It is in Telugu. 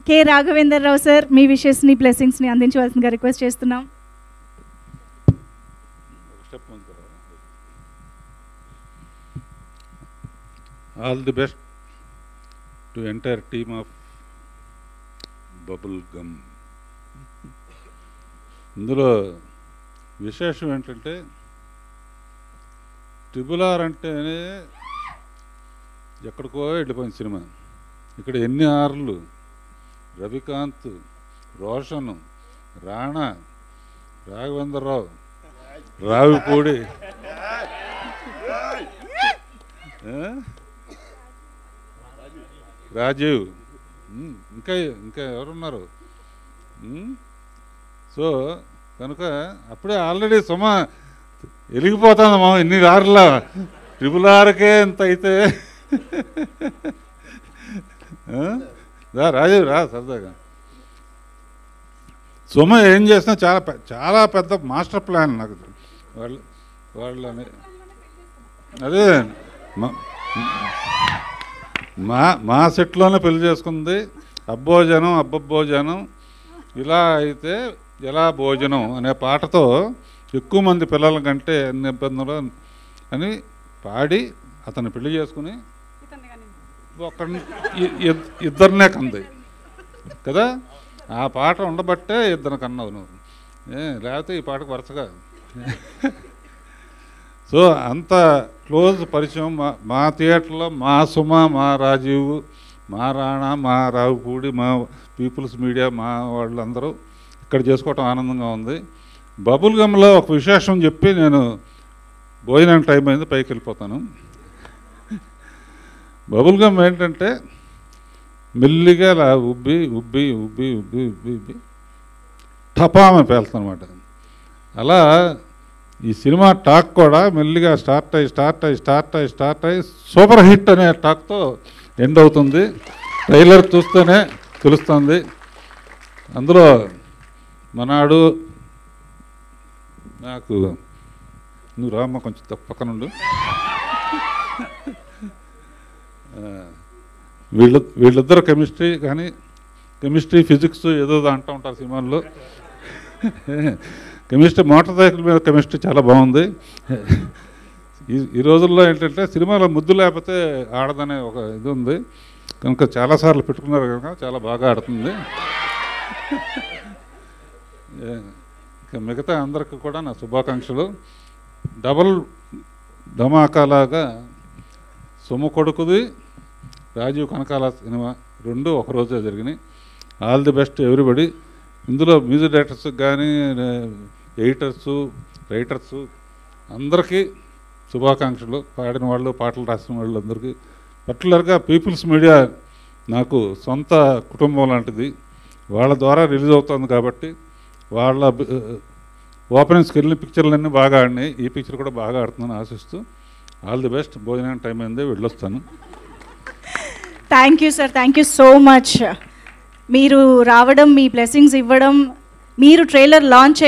కె రాఘవేంద్రరావు సార్ మీ విషెస్ని బ్లెస్సింగ్స్ని అందించవలసిందిగా రిక్వెస్ట్ చేస్తున్నాం. All the best to entire team of Bubblegum. ఇందులో విశేషం ఏంటంటే ట్రిబుల్ R అంటేనే ఎక్కడికో వెళ్ళిపోయిన సినిమా. ఇక్కడ ఎన్ని ఆర్లు, రవికాంత్, రోషన్, రాణా, రాఘవేంద్రరావు, రావిపూడి, రాజీవ్, ఇంకా ఇంకా ఎవరున్నారు. సో కనుక అప్పుడే ఆల్రెడీ సుమ వెలిగిపోతుందమ్మా. ఇన్ని ఆర్లా ట్రిబుల్ Rకే ఎంత అయితే రాజీవ్ రా సరదాగా. సుమ ఏం చేసినా చాలా చాలా పెద్ద మాస్టర్ ప్లాన్ నాకు వాళ్ళని. అదే మా సెట్లోనే పెళ్లి చేసుకుంది. అబ్బోజనం అబ్బబ్బోజనం ఇలా అయితే ఎలా భోజనం అనే పాటతో ఎక్కువ మంది పిల్లల కంటే ఎన్ని ఇబ్బందులు అని పాడి అతను పెళ్లి చేసుకుని ఇద్దరినే కంది కదా. ఆ పాట ఉండబట్టే ఇద్దరు కన్నావు నువ్వు, లేకపోతే ఈ పాటకు వరుసగా. సో అంత క్లోజ్ పరిచయం మా థియేటర్లో. మా సుమ, మా రాజీవ్, మా రాణా, మా రావుపూడి, మా పీపుల్స్ మీడియా, మా వాళ్ళందరూ ఇక్కడ చేసుకోవటం ఆనందంగా ఉంది. బబుల్ గమ్లో ఒక విశేషం చెప్పి నేను భోజనం టైం అయింది పైకి వెళ్ళిపోతాను. బబుల్ గమ్ ఏంటంటే మెల్లిగా అలా ఉబ్బి ఉబ్బి ఉబ్బి ఉబ్బి ఉబ్బి ఉబ్బి టపామ పేలుతుందన్నమాట. అలా ఈ సినిమా టాక్ కూడా మెల్లిగా స్టార్ట్ అయ్యి సూపర్ హిట్ అనే టాక్తో ఎండ్ అవుతుంది. ట్రైలర్ చూస్తేనే తెలుస్తుంది. అందులో మనాడు నాకు నువ్వు రామ్మ కొంచెం పక్కనుండు. వీళ్ళిద్దరు కెమిస్ట్రీ కానీ కెమిస్ట్రీ ఫిజిక్స్ ఏదో అంటూ ఉంటారు సినిమాల్లో. కెమిస్ట్రీ మోటార్ సైకిల్ మీద కెమిస్ట్రీ చాలా బాగుంది. ఈ రోజుల్లో ఏంటంటే సినిమాలో ముద్దు లేకపోతే ఆడదనే ఒక ఇది ఉంది కనుక చాలాసార్లు పెట్టుకున్నారు కనుక చాలా బాగా ఆడుతుంది. మిగతా అందరికి కూడా నా శుభాకాంక్షలు. డబల్ ధమాకాలాగా సొమ్ము కొడుకుది, రాజీవ్ కనకాల సినిమా రెండు ఒకరోజే జరిగినాయి. All the best everybody. ఇందులో మ్యూజిక్ డైరెక్టర్స్కి కానీ ఎడిటర్సు రైటర్సు అందరికీ శుభాకాంక్షలు. పాడిన వాళ్ళు, పాటలు రాసిన వాళ్ళు అందరికీ. పర్టికులర్గా పీపుల్స్ మీడియా నాకు సొంత కుటుంబం లాంటిది. వాళ్ళ ద్వారా రిలీజ్ అవుతుంది కాబట్టి వాళ్ళ ఓపెనింగ్స్కి వెళ్ళిన పిక్చర్లన్నీ బాగా ఆడినాయి. ఈ పిక్చర్ కూడా బాగా ఆడుతుందని ఆశిస్తూ ఆల్ ది బెస్ట్. భోజనం టైం అయింది, వెళ్ళొస్తాను. Thank you sir, thank you so much. మీరు రావడం, మీ బ్లెస్సింగ్స్ ఇవ్వడం, మీరు ట్రైలర్ లాంచ్